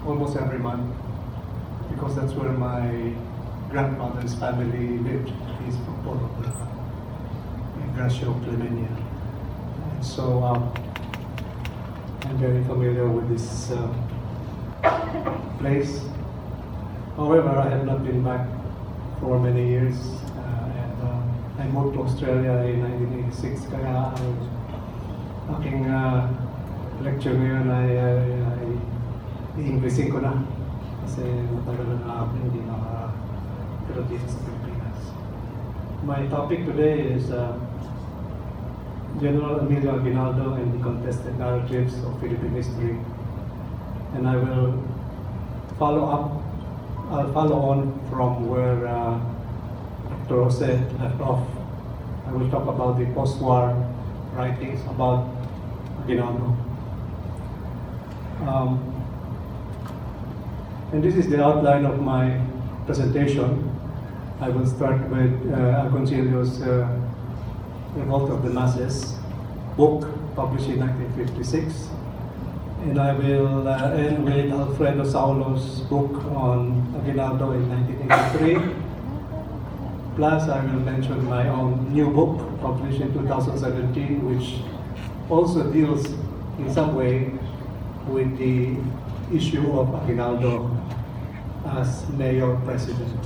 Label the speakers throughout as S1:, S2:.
S1: almost every month because that's where my grandfather's family lived. He's from Polo, Gracio Clemenia. And so I'm very familiar with this place. However, I have not been back for many years. I moved to Australia in 1986, kaya ang aking lecture ngayon ay i-Inglesin ko na kasi matagal na ako hindi nakatira dito sa Pilipinas. My topic today is General Emilio Aguinaldo and the contested narratives of Philippine history, and I'll follow on from where Dr. Jose left off. I will talk about the post-war writings about Aguinaldo. And this is the outline of my presentation. I will start with Agoncillo's Revolt of the Masses book, published in 1956. And I will end with Alfredo Saulo's book on Aguinaldo in 1983. Plus, I will mention my own new book, published in 2017, which also deals in some way with the issue of Aguinaldo as mayor-president.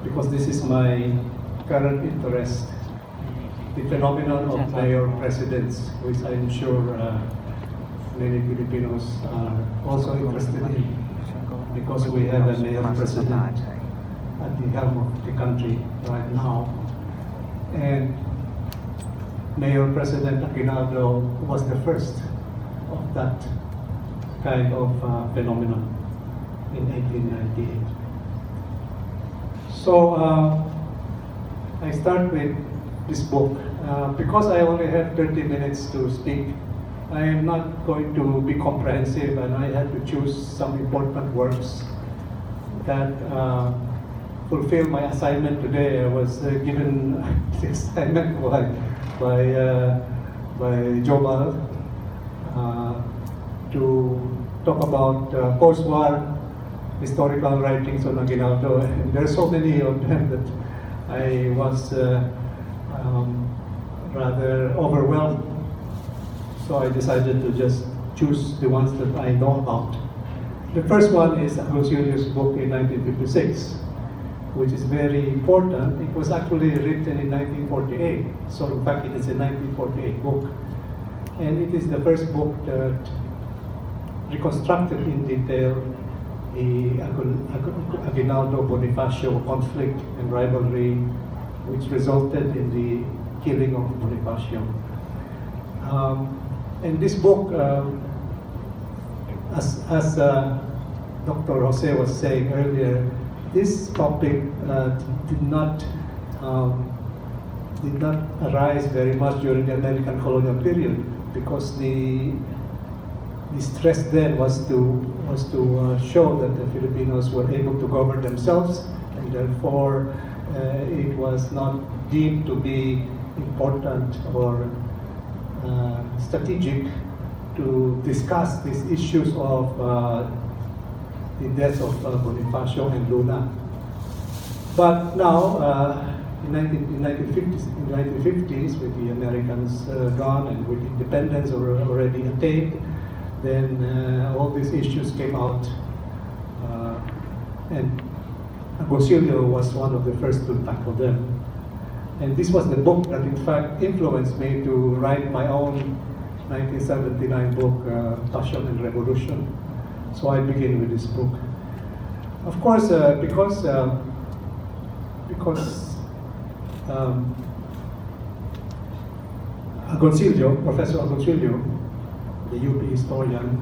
S1: Because this is my current interest, the phenomenon of mayor-presidents, which I'm sure many Filipinos are also interested in, because we have a mayor-president at the helm of the country right now. And Mayor-President Aguinaldo was the first of that kind of phenomenon in 1898. So I start with this book. Because I only have 30 minutes to speak, I am not going to be comprehensive, and I had to choose some important works that fulfill my assignment today. I was given the assignment by Jobal to talk about post-war historical writings on Aguinaldo, and there are so many of them that I was rather overwhelmed. So I decided to just choose the ones that I know about. The first one is Agoncillo's book in 1956, which is very important. It was actually written in 1948, so in fact it is a 1948 book. And it is the first book that reconstructed in detail the Aguinaldo-Bonifacio conflict and rivalry, which resulted in the killing of Bonifacio. And this book, as Dr. Jose was saying earlier, this topic did not arise very much during the American colonial period, because the stress then was to show that the Filipinos were able to govern themselves, and therefore it was not deemed to be important or strategic to discuss these issues of the deaths of Bonifacio and Luna. But now, in the 1950s, with the Americans gone and with independence already attained, then all these issues came out, and Agoncillo was one of the first to tackle them. And this was the book that in fact influenced me to write my own 1979 book, Passion and Revolution. So I begin with this book. Of course, because Agoncillo, Professor Agoncillo, the UP historian,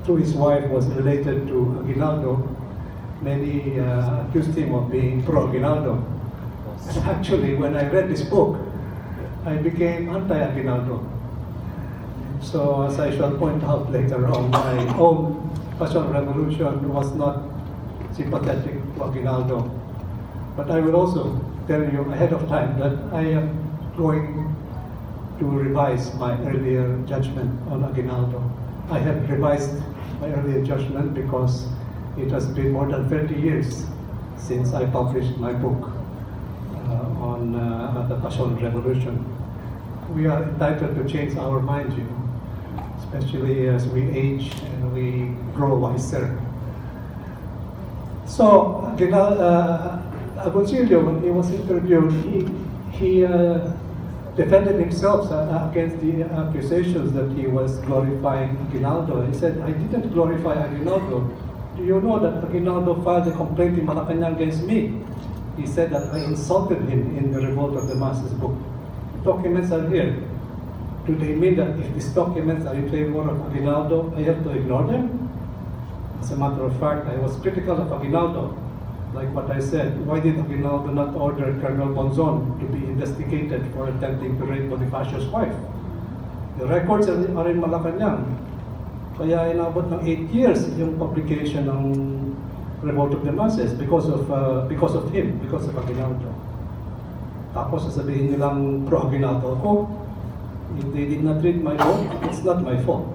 S1: through his wife was related to Aguinaldo, many accused him of being pro-Aguinaldo. Actually, when I read this book, I became anti-Aguinaldo. So, as I shall point out later on, my own Passion Revolution was not sympathetic to Aguinaldo. But I will also tell you ahead of time that I am going to revise my earlier judgment on Aguinaldo. I have revised my earlier judgment because it has been more than 30 years since I published my book on the Passion Revolution. We are entitled to change our mind, especially as we age and we grow wiser. So, Agoncillo, when he was interviewed, he defended himself against the accusations that he was glorifying Aguinaldo. He said, I didn't glorify Aguinaldo. Do you know that Aguinaldo filed a complaint in Malacanang against me? He said that I insulted him in the Revolt of the Masses book. The documents are here. Do they mean that if these documents are in favor of Aguinaldo, I have to ignore them? As a matter of fact, I was critical of Aguinaldo. Like what I said, why did Aguinaldo not order Colonel Bonzon to be investigated for attempting to rape Bonifacio's wife? The records are in Malacanang. Kaya inabot ng 8 years yung publication ng Revolt of the Masses because of him, because of Aguinaldo. Tapos sasabihin nilang pro-Aguinaldo ako. If they did not read my book, it's not my fault.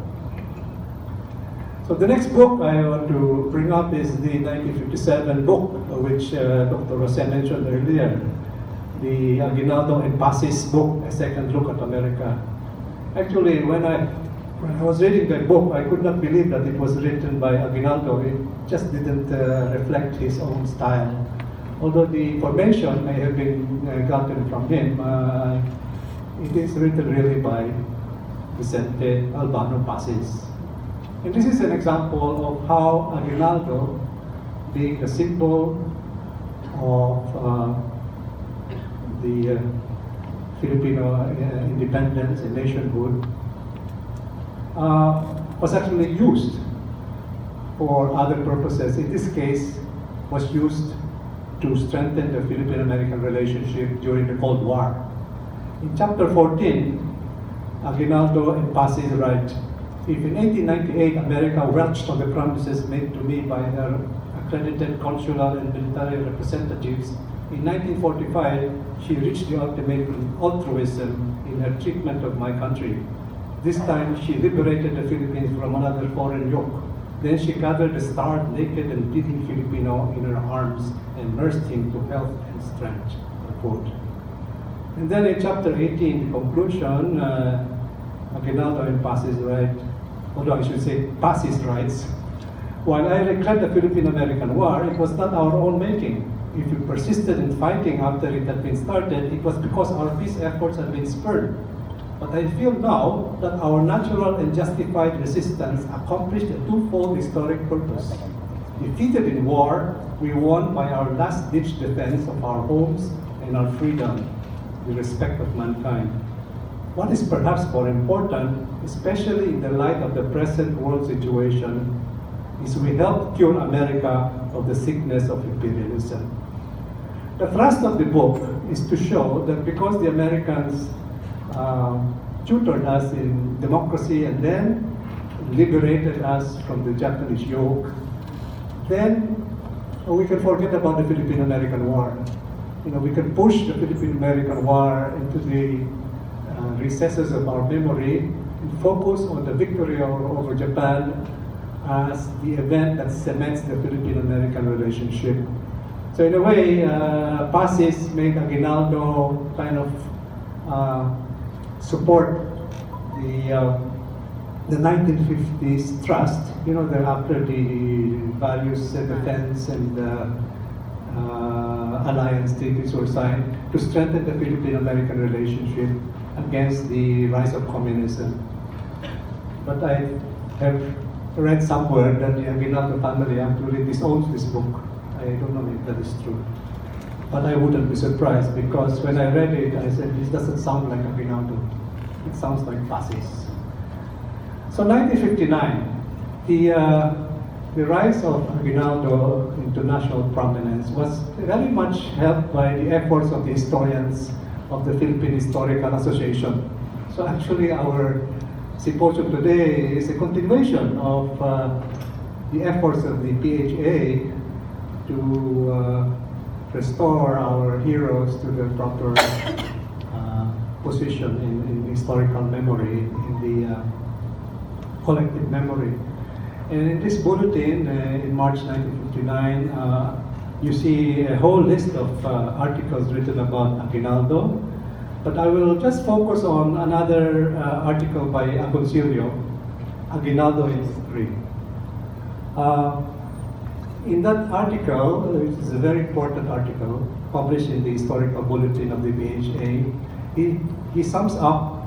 S1: So the next book I want to bring up is the 1957 book, which Dr. Jose mentioned earlier, the Aguinaldo and Pasis book, A Second Look at America. Actually, when I was reading that book, I could not believe that it was written by Aguinaldo. It just didn't reflect his own style. Although the information may have been gotten from him, it is written really by Vicente Albano Pasis. And this is an example of how Aguinaldo, being a symbol of the Filipino independence and nationhood, was actually used for other purposes. In this case, was used to strengthen the Philippine-American relationship during the Cold War. In chapter 14, Aguinaldo and Pasis write, if in 1898 America welched on the promises made to me by her accredited consular and military representatives, in 1945 she reached the ultimate altruism in her treatment of my country. This time she liberated the Philippines from another foreign yoke. Then she gathered the starved, naked, and bleeding Filipino in her arms and nursed him to health and strength. Quote. And then in chapter 18, the conclusion, Aguinaldo and Pasis write, although I should say Pasis writes, while I regret the Philippine-American War, it was not our own making. If we persisted in fighting after it had been started, it was because our peace efforts had been spurred. But I feel now that our natural and justified resistance accomplished a twofold historic purpose. Defeated in war, we won by our last-ditch defense of our homes and our freedom, the respect of mankind. What is perhaps more important, especially in the light of the present world situation, is we help cure America of the sickness of imperialism. The thrust of the book is to show that because the Americans tutored us in democracy and then liberated us from the Japanese yoke, then we can forget about the Philippine-American War. We can push the Philippine-American War into the recesses of our memory and focus on the victory over Japan as the event that cements the Philippine-American relationship. So in a way, Pasis made Aguinaldo kind of support the 1950s trust, after the values defense and alliance treaties were signed to strengthen the Philippine-American relationship against the rise of communism. But I have read somewhere that the Aguinaldo family actually disowns this book. I don't know if that is true. But I wouldn't be surprised because when I read it, I said, this doesn't sound like Aguinaldo. It sounds like Pasis. So 1959, the rise of Aguinaldo into national prominence was very much helped by the efforts of the historians of the Philippine Historical Association. So actually our symposium today is a continuation of the efforts of the PHA to restore our heroes to their proper position in historical memory, in the collective memory. And in this bulletin, in March 1959, you see a whole list of articles written about Aguinaldo, but I will just focus on another article by Agoncillo, Aguinaldo in History. In that article, which is a very important article, published in the Historical Bulletin of the BHA, he sums up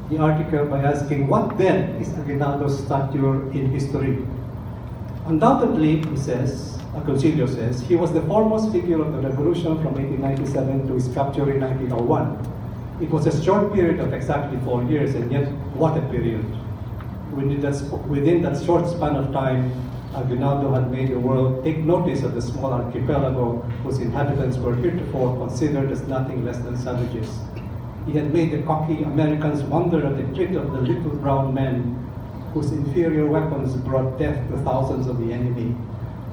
S1: the article by asking, what then is Aguinaldo's stature in history? Undoubtedly, he says, Agoncillo says, he was the foremost figure of the revolution from 1897 to his capture in 1901. It was a short period of exactly 4 years, and yet what a period. Within that short span of time, Aguinaldo had made the world take notice of the small archipelago whose inhabitants were heretofore considered as nothing less than savages. He had made the cocky Americans wonder at the trick of the little brown men whose inferior weapons brought death to thousands of the enemy.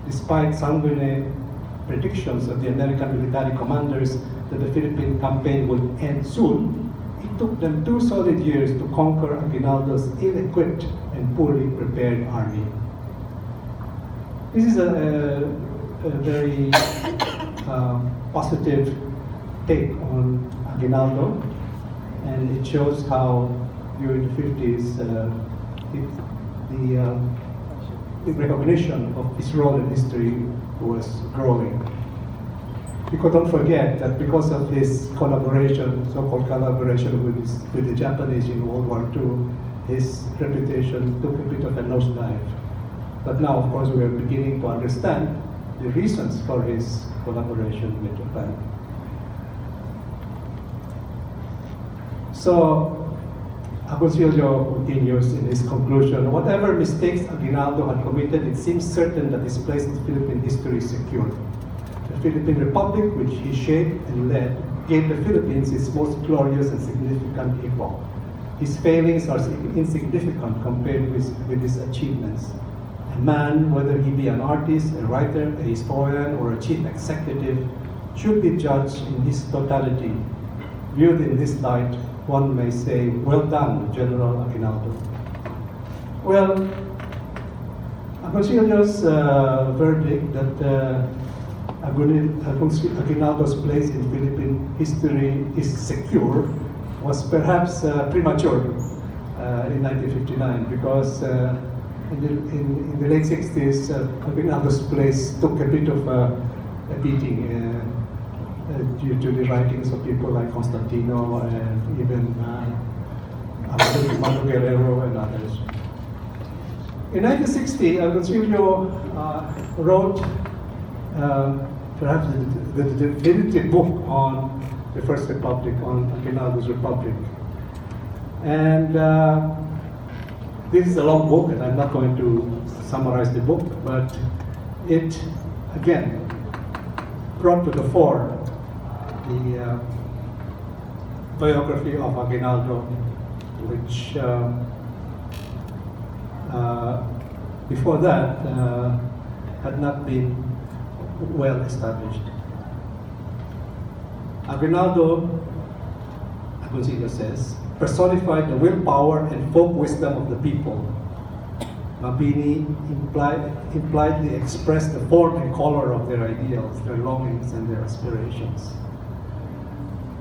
S1: Despite sanguine predictions of the American military commanders that the Philippine campaign would end soon, it took them 2 solid years to conquer Aguinaldo's ill-equipped and poorly prepared army. This is a very positive take on Aguinaldo, and it shows how during the 50s the recognition of his role in history was growing. Because don't forget that because of his collaboration, so-called collaboration with the Japanese in World War II, his reputation took a bit of a nosedive. But now, of course, we are beginning to understand the reasons for his collaboration with Japan. So, Agoncillo continues in his conclusion, whatever mistakes Aguinaldo had committed, it seems certain that his place in Philippine history is secure. The Philippine Republic, which he shaped and led, gave the Philippines its most glorious and significant epoch. His failings are insignificant compared with his achievements. A man, whether he be an artist, a writer, a historian, or a chief executive, should be judged in his totality. Viewed in this light, one may say, well done, General Aguinaldo. Well, Agoncillo's verdict that Aguinaldo's place in Philippine history is secure was perhaps premature in 1959, because in the late 60s, Aguinaldo's place took a bit of a beating due to the writings of people like Constantino and even Emmanuel Calairo and others. In 1960, Agoncillo wrote perhaps the definitive book on the First Republic, on Aguinaldo's Republic. And this is a long book, and I'm not going to summarize the book, but it, again, brought to the fore the biography of Aguinaldo, which before that had not been well established. Aguinaldo, Agoncillo says, personified the willpower and folk wisdom of the people. Mabini impliedly expressed the form and color of their ideals, their longings, and their aspirations.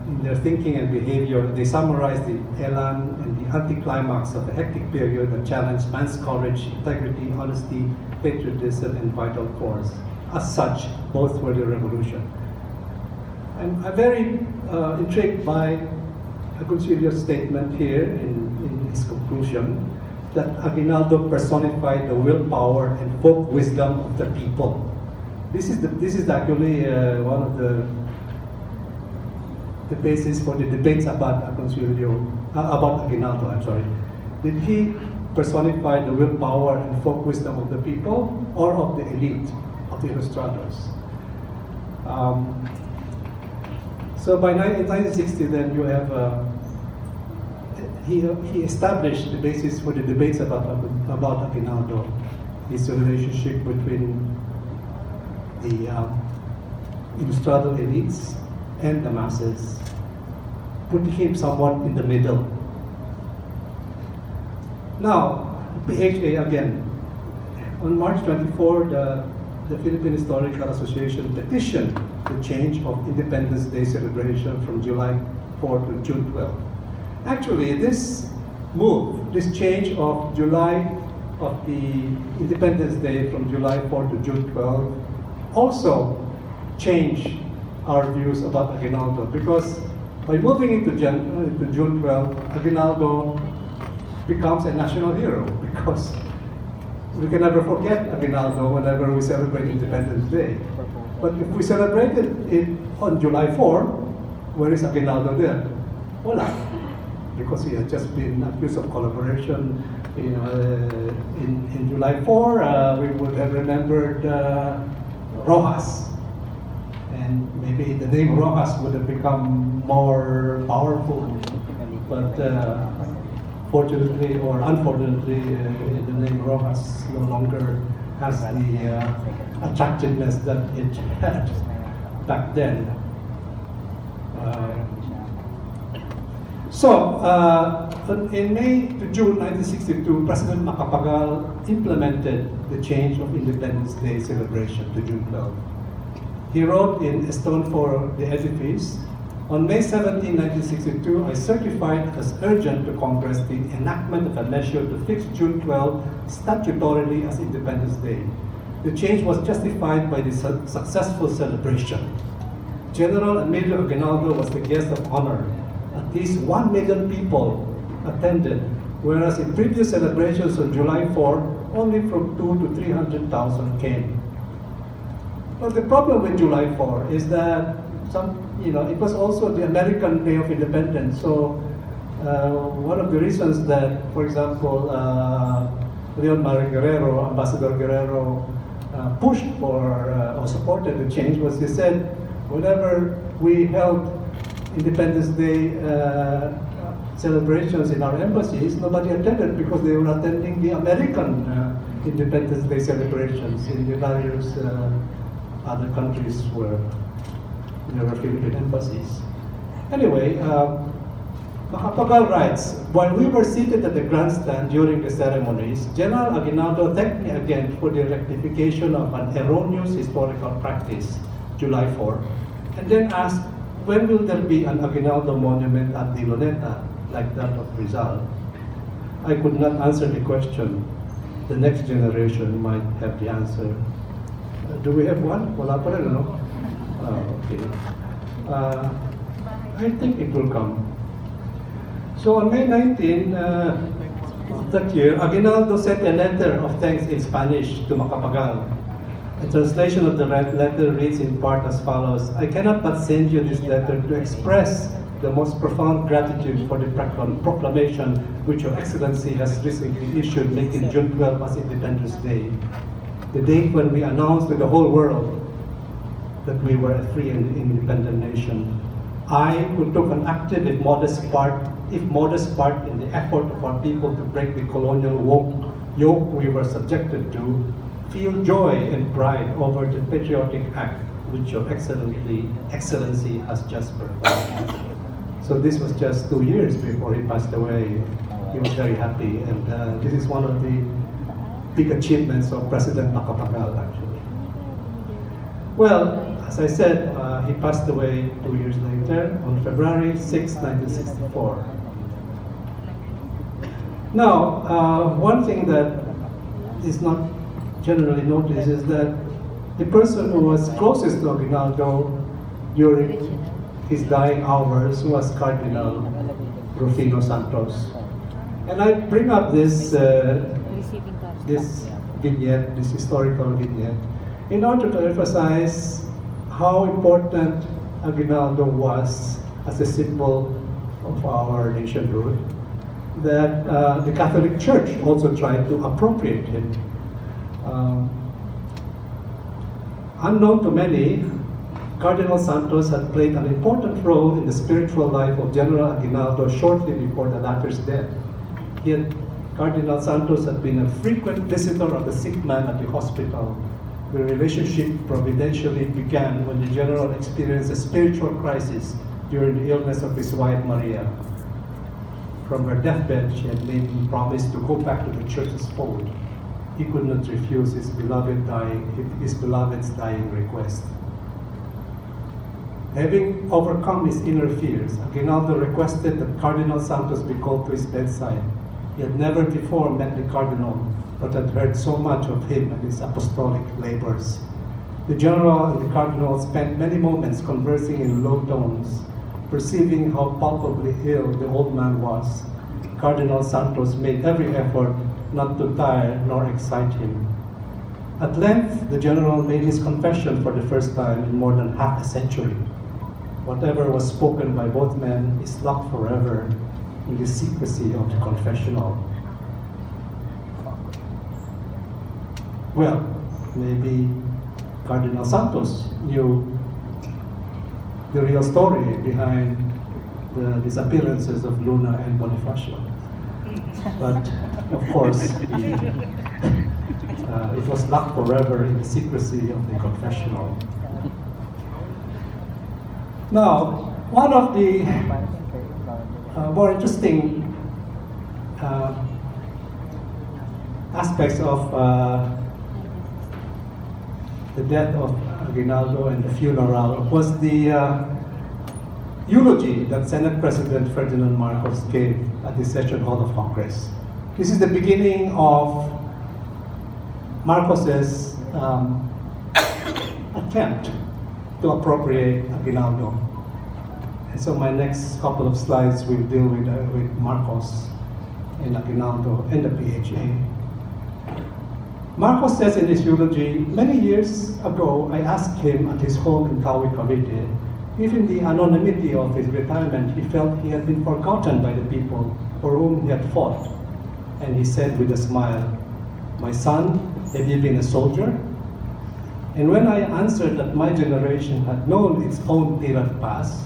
S1: In their thinking and behavior, they summarized the elan and the anticlimax of a hectic period that challenged man's courage, integrity, honesty, patriotism, and vital force. As such, both were the revolution. And I'm very intrigued by Agoncillo's statement here in his conclusion that Aguinaldo personified the willpower and folk wisdom of the people. This is actually one of the basis for the debates about Aguinaldo. I'm sorry. Did he personify the willpower and folk wisdom of the people, or of the elite, of the illustrators? So by 1960, then you have he established the basis for the debates about Aguinaldo, his relationship between the illustrator elites and the masses, putting him somewhat in the middle. Now, PHA again On March 24, the Philippine Historical Association petitioned the change of Independence Day celebration from July 4 to June 12. Actually, this move, this change of the Independence Day from July 4 to June 12 also changed our views about Aguinaldo, because by moving it to June 12, Aguinaldo becomes a national hero, because we can never forget Aguinaldo whenever we celebrate Independence Day. But if we celebrated it on July 4, where is Aguinaldo then? Wala. Because he had just been accused of collaboration. In July 4, we would have remembered Rojas. And maybe the name Rojas would have become more powerful. But fortunately or unfortunately, the name Rojas no longer has the attractiveness that it had back then. In May to June 1962, President Macapagal implemented the change of Independence Day celebration to June 12. He wrote in stone for the edifice, on May 17, 1962, I certified as urgent to Congress the enactment of a measure to fix June 12 statutorily as Independence Day. The change was justified by the successful celebration. General Emilio Aguinaldo was the guest of honor. At least 1 million people attended, whereas in previous celebrations on July 4, only from 200,000 to 300,000 came. But the problem with July 4 is that it was also the American Day of Independence. So one of the reasons that, for example, Leon Marie Guerrero, Ambassador Guerrero, pushed for or supported the change was he said, whenever we held Independence Day celebrations in our embassies, nobody attended because they were attending the American Independence Day celebrations in the various other countries where there were Philippine embassies. Anyway, Macapagal writes, while we were seated at the grandstand during the ceremonies, General Aguinaldo thanked me again for the rectification of an erroneous historical practice, July 4, and then asked, when will there be an Aguinaldo monument at the Luneta, like that of Rizal? I could not answer the question. The next generation might have the answer. Do we have one? Wala pa rin, no? Okay. I think it will come. So on May 19 of that year, Aguinaldo sent a letter of thanks in Spanish to Macapagal. A translation of the letter reads in part as follows: I cannot but send you this letter to express the most profound gratitude for the proclamation which Your Excellency has recently issued, making June 12 as Independence Day, the date when we announced to the whole world that we were a free and independent nation. I, who took an active, if modest part in the effort of our people to break the colonial yoke we were subjected to, feel joy and pride over the patriotic act which Your Excellency has just performed. So this was just 2 years before he passed away. He was very happy, and this is one of the big achievements of President Macapagal, actually. Well, as I said, he passed away 2 years later on February 6, 1964. Now, one thing that is not generally noticed is that the person who was closest to Aguinaldo during his dying hours was Cardinal Santos. And I bring up this vignette, this historical vignette, in order to emphasize how important Aguinaldo was as a symbol of our nationhood, that the Catholic Church also tried to appropriate him. Unknown to many, Cardinal Santos had played an important role in the spiritual life of General Aguinaldo shortly before the latter's death. Cardinal Santos had been a frequent visitor of the sick man at the hospital. The relationship providentially began when the general experienced a spiritual crisis during the illness of his wife Maria. From her deathbed, she had made him promise to go back to the church's fold. he could not refuse his beloved's dying request. Having overcome his inner fears, Aguinaldo requested that Cardinal Santos be called to his bedside. He had never before met the Cardinal, but had heard so much of him and his apostolic labors. The General and the Cardinal spent many moments conversing in low tones, perceiving how palpably ill the old man was. Cardinal Santos made every effort not to tire nor excite him. At length, the General made his confession for the first time in more than half a century. Whatever was spoken by both men is locked forever in the secrecy of the confessional. Well, maybe Cardinal Santos knew the real story behind the disappearances of Luna and Bonifacio. But, of course, it was locked forever in the secrecy of the confessional. Now, one of the more interesting aspects of the death of Aguinaldo and the funeral was the eulogy that Senate President Ferdinand Marcos gave at the Session Hall of Congress. This is the beginning of Marcos's attempt to appropriate Aguinaldo. And so my next couple of slides will deal with Marcos and Aguinaldo and the PHA. Marcos says in his eulogy, many years ago I asked him at his home in Tawi, Cavite, if in the anonymity of his retirement he felt he had been forgotten by the people for whom he had fought. And he said with a smile, "My son, have you been a soldier?" And when I answered that my generation had known its own Tirat Pass,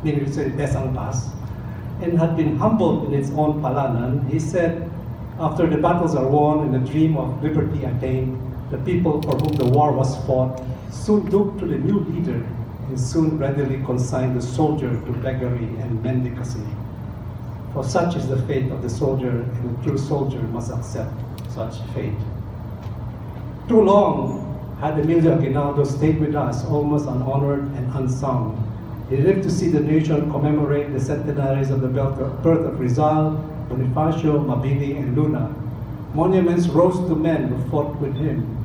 S1: meaning to say Besang Pass, and had been humbled in its own Palanan, he said, after the battles are won and the dream of liberty attained, the people for whom the war was fought soon looked to the new leader and soon readily consigned the soldier to beggary and mendicancy. For such is the fate of the soldier, and the true soldier must accept such fate. Too long had Emilio Aguinaldo stayed with us, almost unhonored and unsung. He lived to see the nation commemorate the centenaries of the birth of Rizal, Bonifacio, Mabini, and Luna. Monuments rose to men who fought with him,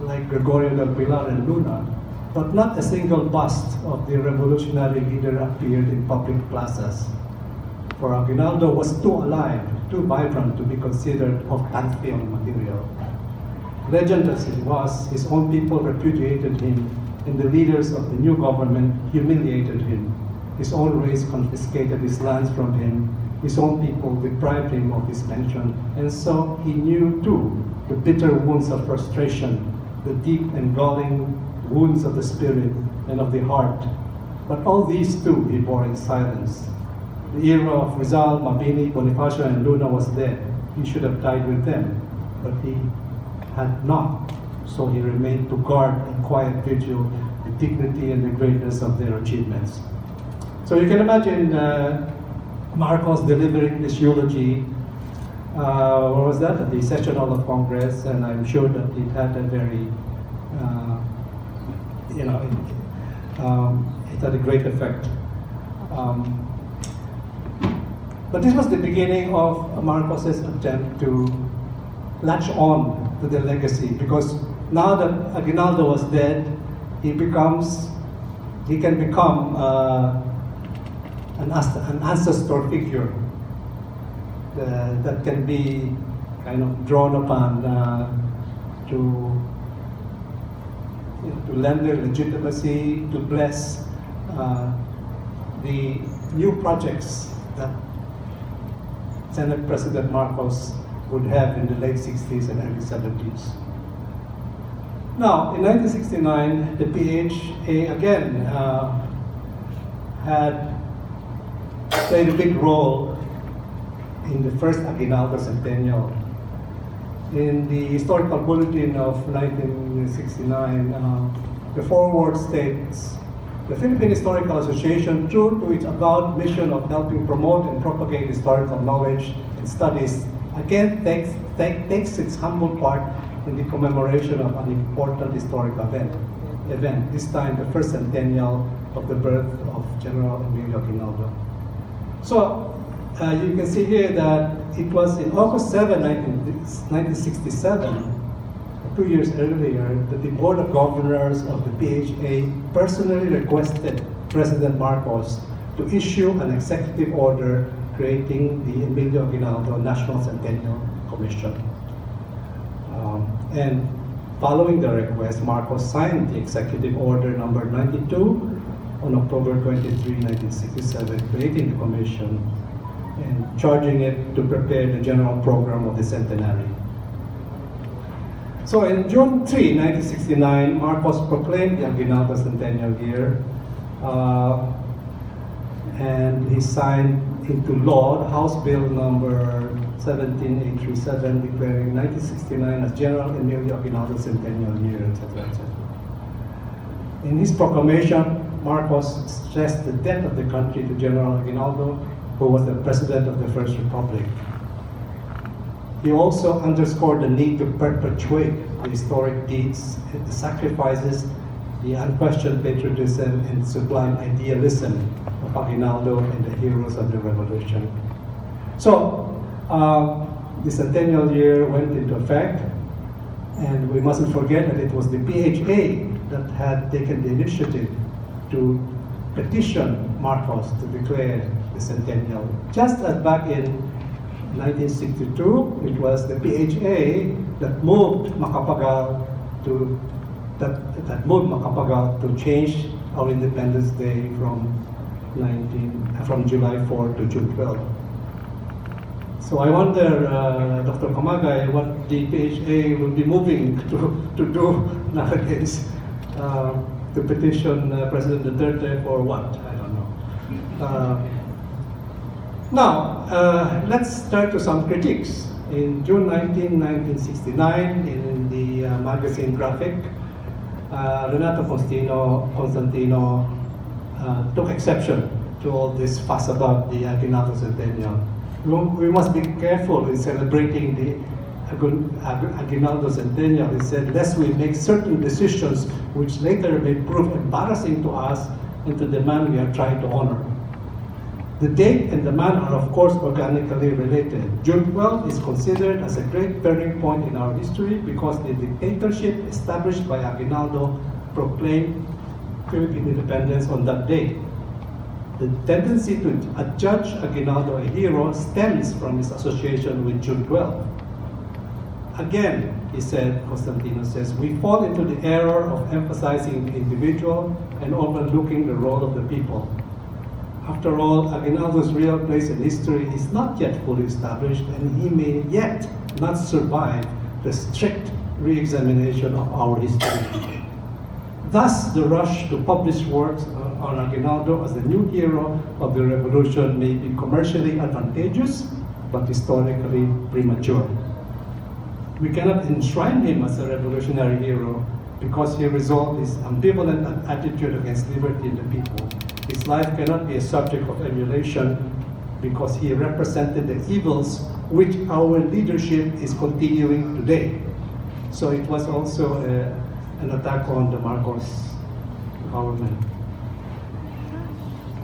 S1: like Gregorio del Pilar and Luna, but not a single bust of the revolutionary leader appeared in public plazas. For Aguinaldo was too alive, too vibrant to be considered of pantheon material. Legend as he was, his own people repudiated him, and the leaders of the new government humiliated him. His own race confiscated his lands from him. His own people deprived him of his pension. And so he knew too the bitter wounds of frustration, the deep and galling wounds of the spirit and of the heart. But all these too he bore in silence. The era of Rizal, Mabini, Bonifacio, and Luna was dead. He should have died with them, but he had not. So he remained to guard in quiet vigil the dignity and the greatness of their achievements. So you can imagine Marcos delivering this eulogy, what was that, at the Session Hall of Congress, and I'm sure that it had a very, it had a great effect. But this was the beginning of Marcos's attempt to latch on to the legacy, because now that Aguinaldo was dead, he can become an ancestor figure that can be kind of drawn upon to lend their legitimacy, to bless the new projects that Senate President Marcos would have in the late 60s and early 70s. Now, in 1969, the PHA again had played a big role in the first Aguinaldo Centennial. In the Historical Bulletin of 1969, the foreword states, "The Philippine Historical Association, true to its avowed mission of helping promote and propagate historical knowledge and studies, again takes its humble part in the commemoration of an important historical event, this time the first centennial of the birth of General Emilio Aguinaldo. So you can see here that it was in August 7, 1967, 2 years earlier, that the Board of Governors of the PHA personally requested President Marcos to issue an executive order creating the Emilio Aguinaldo National Centennial Commission. And following the request, Marcos signed the executive order number 92 on October 23, 1967, creating the commission and charging it to prepare the general program of the centenary. So in June 3, 1969, Marcos proclaimed the Aguinaldo Centennial Year, and he signed into law the House Bill number 17837, declaring 1969 as General Emilio Aguinaldo Centennial Year, etc., etc. In his proclamation, Marcos stressed the debt of the country to General Aguinaldo, who was the President of the First Republic. He also underscored the need to perpetuate the historic deeds, the sacrifices, the unquestioned patriotism and sublime idealism of Aguinaldo and the heroes of the revolution. So, the centennial year went into effect, and we mustn't forget that it was the PHA that had taken the initiative to petition Marcos to declare the centennial. Just as back in 1962, it was the PHA that moved Macapagal to change our Independence Day from July 4 to June 12. So I wonder, Dr. Camagay, what the PHA will be moving to do nowadays, to petition President Duterte for what? I don't know. Now, let's turn to some critiques. In June 19, 1969, in the magazine Graphic, Renato Constantino took exception to all this fuss about the Aguinaldo Centennial. We must be careful in celebrating the Aguinaldo Centennial. He said, lest we make certain decisions which later may prove embarrassing to us and to the man we are trying to honor. The date and the man are of course organically related. June 12 is considered as a great turning point in our history because the dictatorship established by Aguinaldo proclaimed Philippine independence on that day. The tendency to adjudge Aguinaldo a hero stems from his association with June 12. Again, he said, Constantino says, we fall into the error of emphasizing the individual and overlooking the role of the people. After all, Aguinaldo's real place in history is not yet fully established, and he may yet not survive the strict re-examination of our history. Thus, the rush to publish works on Aguinaldo as the new hero of the revolution may be commercially advantageous, but historically premature. We cannot enshrine him as a revolutionary hero because he resolved his ambivalent attitude against liberty and the people. His life cannot be a subject of emulation because he represented the evils which our leadership is continuing today. So it was also an attack on the Marcos government.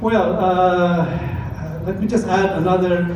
S1: Well, let me just add another,